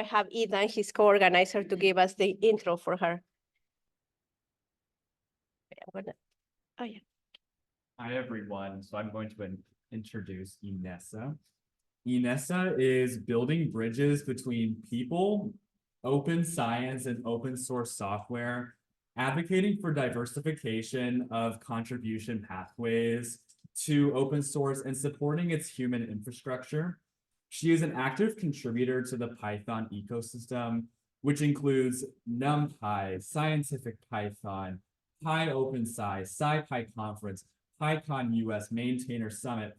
I have Ethan, his co-organizer, to give us the intro for her. Oh, yeah. Hi, everyone. So I'm going to introduce Inessa. Inessa is building bridges between people, open science, and open source software, advocating for diversification of contribution pathways to open source and supporting its human infrastructure. She is an active contributor to the Python ecosystem, which includes NumPy, Scientific Python, PyOpenSci, SciPy Conference, PyCon US Maintainers Summit,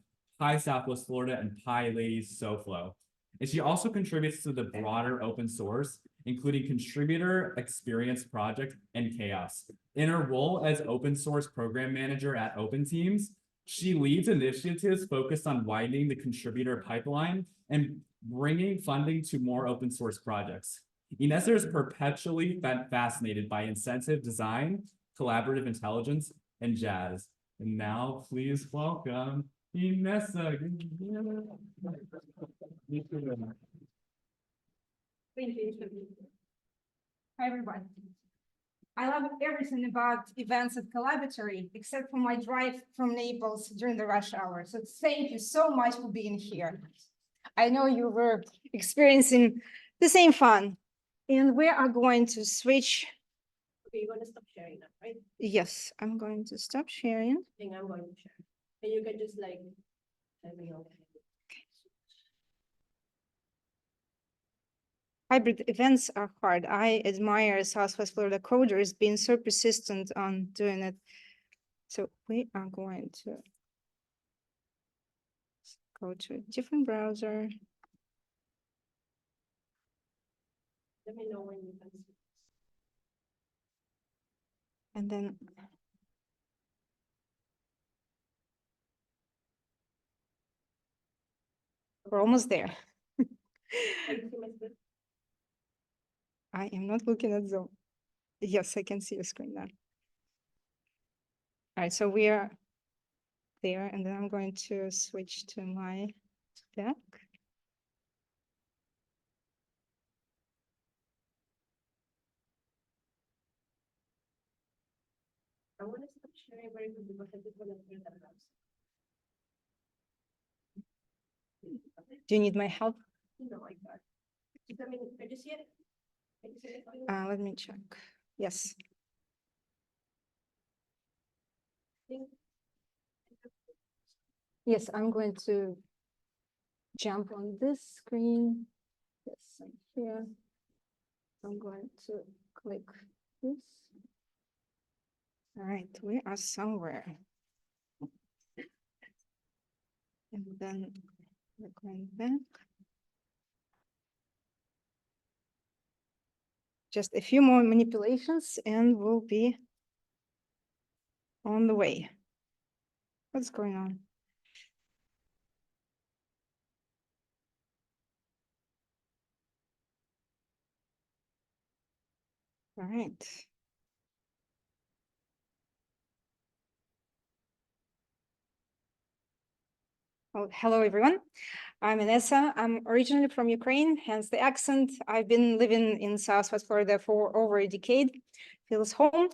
Southwest Florida, and PyLadies SoFlo. And she also contributes to the broader open source, including contributor experience project and chaos. In her role as open source program manager at OpenTeams, she leads initiatives focused on widening the contributor pipeline and bringing funding to more open source projects. Inessa is perpetually fascinated by incentive design, collaborative intelligence, and jazz. And now, please welcome Inessa. Thank you. Hi, everyone. I love everything about events at Collaboratory, except for my drive from Naples during the rush hour. So thank you so much for being here. I know you were experiencing the same fun. And we are going to switch. Okay, you're going to stop sharing that, right? Yes, I'm going to stop sharing. I think I'm going to share. And you can just like, let me know. Hybrid events are hard. I admire Southwest Florida coders being so persistent on doing it. So we are going to go to a different browser. Let me know when you can see. And then we're almost there. I am not looking at Zoom. Yes, I can see your screen now. All right, so we are there, and then I'm going to switch to my deck. I want to stop sharing very quickly because I just want to clear that out. Do you need my help? No, I got it. I mean, can you see it? Can you see it? Let me check. Yes. Yes, I'm going to jump on this screen. Yes, I'm here. I'm going to click this. All right, we are somewhere. And then we're going back. Just a few more manipulations and we'll be on the way. What's going on? All right. Well, hello, everyone. I'm Inessa. I'm originally from Ukraine, hence the accent. I've been living in Southwest Florida for over a decade. Feels home.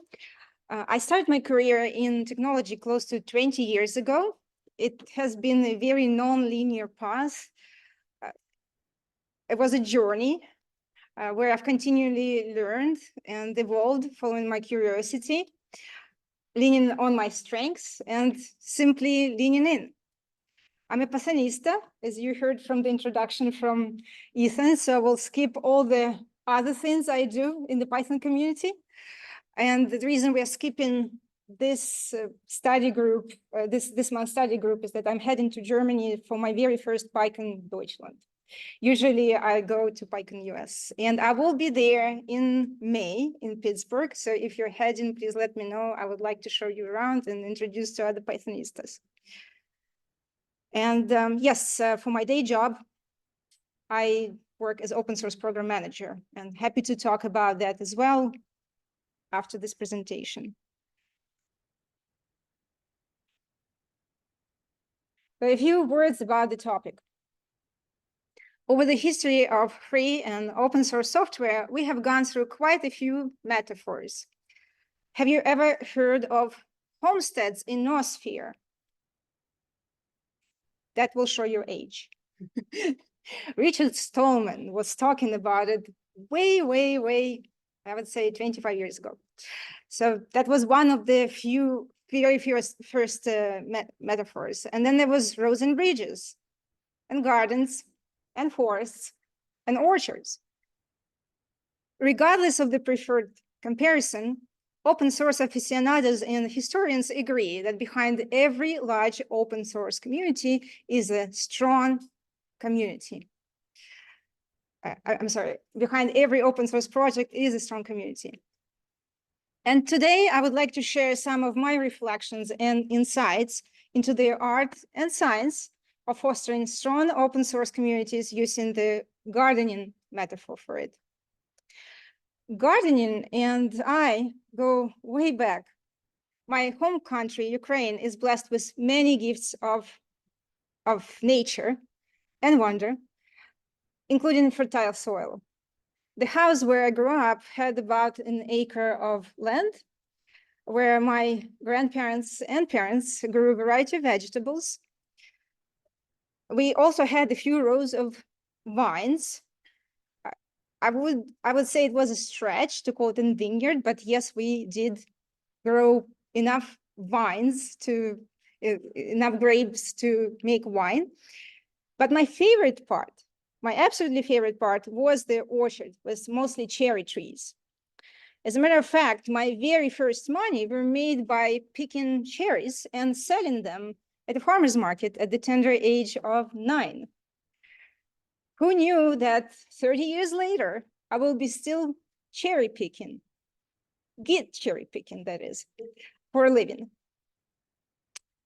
I started my career in technology close to 20 years ago. It has been a very non-linear path. It was a journey where I've continually learned and evolved following my curiosity, leaning on my strengths and simply leaning in. I'm a Pythonista, as you heard from the introduction from Ethan, so I will skip all the other things I do in the Python community. And the reason we are skipping this study group, this month's study group, is that I'm heading to Germany for my very first PyCon Deutschland. Usually I go to PyCon US, and I will be there in May in Pittsburgh. So if you're heading, please let me know. I would like to show you around and introduce to other Pythonistas. And yes, for my day job, I work as open source program manager, and happy to talk about that as well after this presentation. So a few words about the topic. Over the history of free and open source software, we have gone through quite a few metaphors. Have you ever heard of homesteads in noosphere? That will show your age. Richard Stallman was talking about it way, I would say 25 years ago. So that was one of the very first metaphors. And then there was roads and bridges, and gardens, and forests, and orchards. Regardless of the preferred comparison, open source aficionados and historians agree that behind every large open source community is a strong community. I'm sorry, behind every open source project is a strong community. And today I would like to share some of my reflections and insights into the art and science of fostering strong open source communities using the gardening metaphor for it. Gardening and I go way back. My home country, Ukraine, is blessed with many gifts of nature and wonder, including fertile soil. The house where I grew up had about an acre of land where my grandparents and parents grew a variety of vegetables. We also had a few rows of vines. I would say it was a stretch to call it a vineyard, but yes, we did grow enough vines enough grapes to make wine. But my favorite part, my absolutely favorite part, was the orchard with mostly cherry trees. As a matter of fact, my very first money were made by picking cherries and selling them at a farmer's market at the tender age of 9. Who knew that 30 years later, I will be still cherry picking, that is, for a living.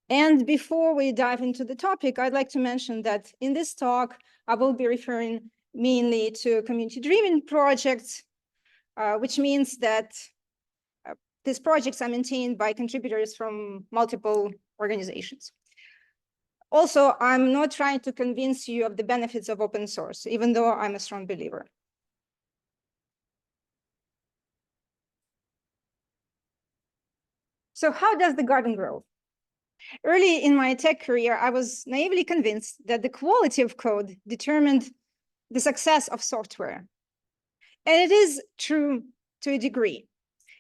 And before we dive into the topic, I'd like to mention that in this talk, I will be referring mainly to community-driven projects, which means that these projects are maintained by contributors from multiple organizations. Also, I'm not trying to convince you of the benefits of open source, even though I'm a strong believer. So how does the garden grow? Early in my tech career, I was naively convinced that the quality of code determined the success of software. And it is true to a degree.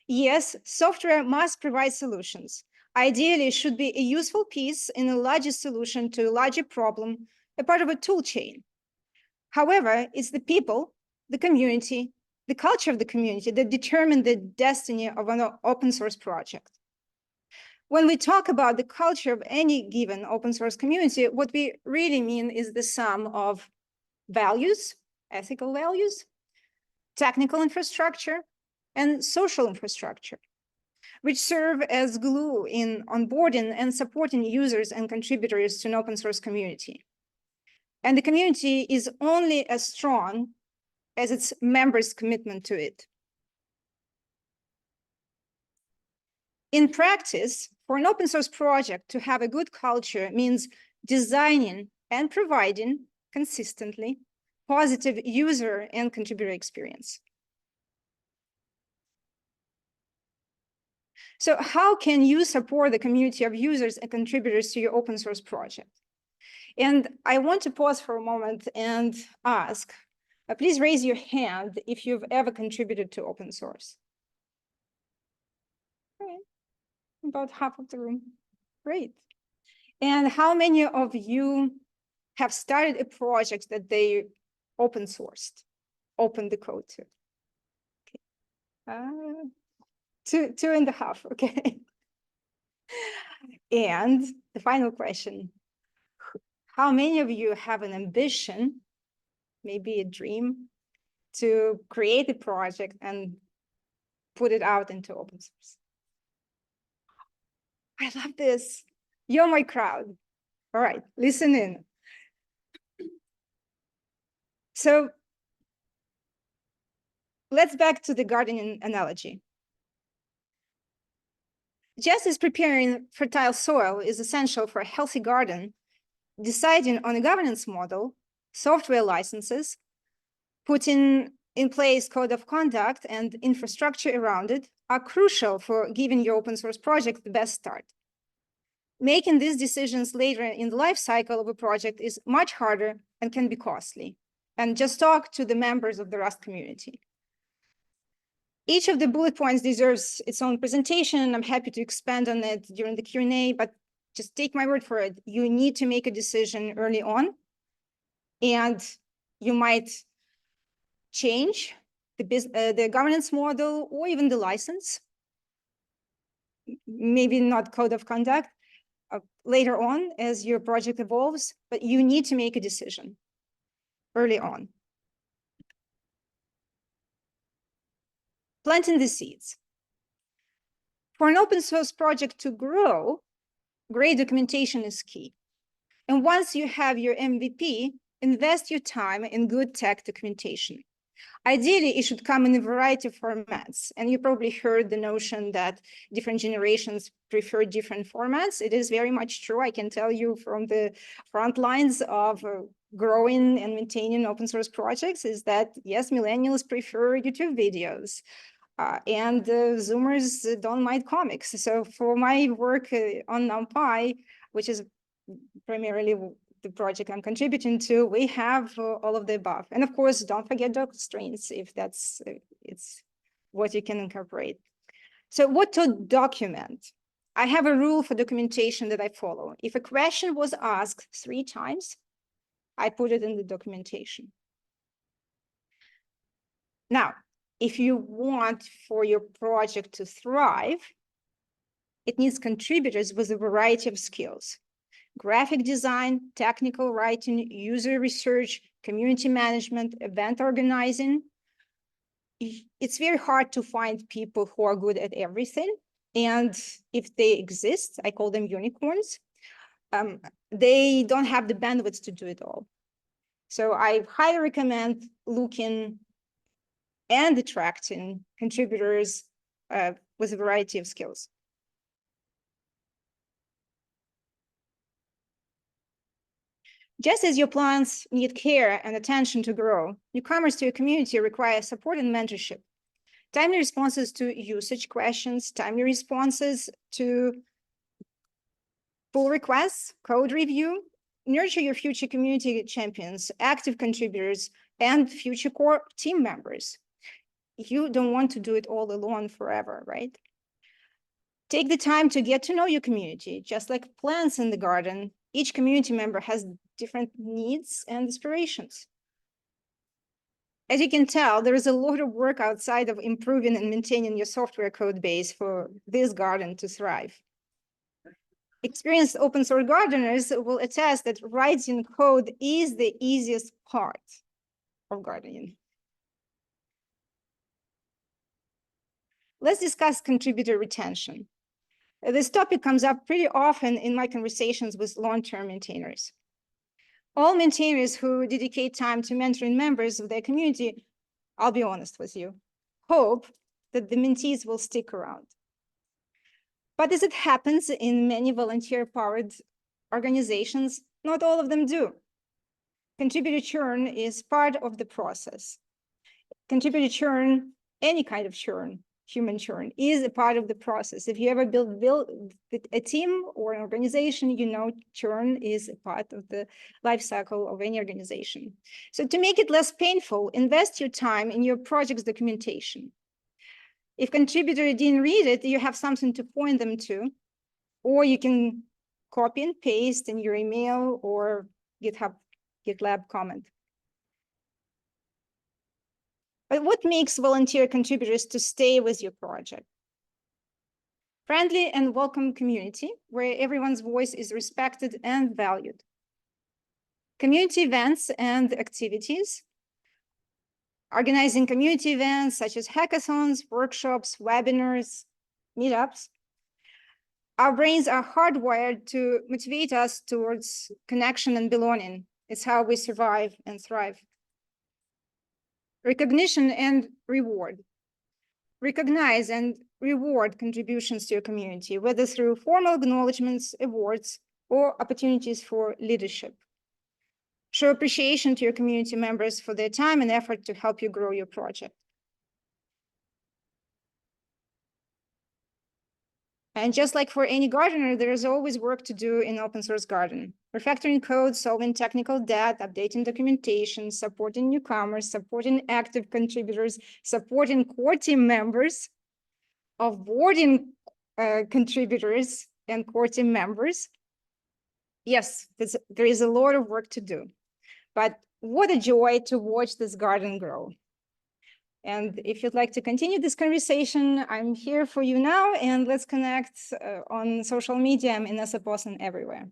Yes, software must provide solutions. Ideally, it should be a useful piece in a larger solution to a larger problem, a part of a tool chain. However, it's the people, the community, the culture of the community that determine the destiny of an open source project. When we talk about the culture of any given open source community, what we really mean is the sum of values, ethical values, technical infrastructure, and social infrastructure, which serve as glue in onboarding and supporting users and contributors to an open source community. And the community is only as strong as its members' commitment to it. In practice, for an open source project to have a good culture means designing and providing consistently positive user and contributor experience. So how can you support the community of users and contributors to your open source project? And I want to pause for a moment and ask, please raise your hand if you've ever contributed to open source. Okay. About half of the room. Great. And how many of you have started a project that they open sourced, opened the code to? Okay. Two and a half, okay. And the final question, how many of you have an ambition, maybe a dream, to create a project and put it out into open source? I love this. You're my crowd. All right, listen in. So let's back to the gardening analogy. Just as preparing fertile soil is essential for a healthy garden, deciding on a governance model software licenses, putting in place code of conduct and infrastructure around it are crucial for giving your open source project the best start. Making these decisions later in the life cycle of a project is much harder and can be costly. And just talk to the members of the Rust community. Each of the bullet points deserves its own presentation. I'm happy to expand on it during the Q&A, but just take my word for it. You need to make a decision early on, and you might change the governance model or even the license. Maybe not code of conduct later on as your project evolves, but you need to make a decision early on. Planting the seeds. For an open source project to grow, great documentation is key. And once you have your MVP, invest your time in good tech documentation. Ideally, it should come in a variety of formats. And you probably heard the notion that different generations prefer different formats. It is very much true. I can tell you from the front lines of growing and maintaining open source projects is that, yes, millennials prefer YouTube videos. And Zoomers don't mind comics. So for my work on NumPy, which is primarily the project I'm contributing to, we have all of the above. And of course, don't forget doc strains if that's it's what you can incorporate. So what to document? I have a rule for documentation that I follow. If a question was asked 3 times, I put it in the documentation. Now, if you want for your project to thrive, it needs contributors with a variety of skills: graphic design, technical writing, user research, community management, event organizing. It's very hard to find people who are good at everything. And if they exist, I call them unicorns, they don't have the bandwidth to do it all. So I highly recommend looking and attracting contributors with a variety of skills. Just as your plants need care and attention to grow, newcomers to your community require support and mentorship. Timely responses to usage questions, timely responses to pull requests, code review, nurture your future community champions, active contributors, and future core team members. You don't want to do it all alone forever, right? Take the time to get to know your community. Just like plants in the garden, each community member has different needs and aspirations. As you can tell, there is a lot of work outside of improving and maintaining your software code base for this garden to thrive. Experienced open source gardeners will attest that writing code is the easiest part of gardening. Let's discuss contributor retention. This topic comes up pretty often in my conversations with long-term maintainers. All maintainers who dedicate time to mentoring members of their community, I'll be honest with you, hope that the mentees will stick around. But as it happens in many volunteer-powered organizations, not all of them do. Contributor churn is part of the process. Contributor churn, any kind of churn, human churn, is a part of the process. If you ever build a team or an organization, you know churn is a part of the life cycle of any organization. So to make it less painful, invest your time in your project's documentation. If contributor didn't read it, you have something to point them to, or you can copy and paste in your email or GitLab comment. But what makes volunteer contributors to stay with your project? Friendly and welcome community where everyone's voice is respected and valued. Community events and activities. Organizing community events such as hackathons, workshops, webinars, meetups. Our brains are hardwired to motivate us towards connection and belonging. It's how we survive and thrive. Recognition and reward. Recognize and reward contributions to your community, whether through formal acknowledgements, awards, or opportunities for leadership. Show appreciation to your community members for their time and effort to help you grow your project. And just like for any gardener, there is always work to do in open source garden. Refactoring code, solving technical debt, updating documentation, supporting newcomers, supporting active contributors, supporting core team members, onboarding contributors and core team members. Yes, there is a lot of work to do, but what a joy to watch this garden grow. And if you'd like to continue this conversation, I'm here for you now, and let's connect on social media. I'm Inessa Pawson everywhere.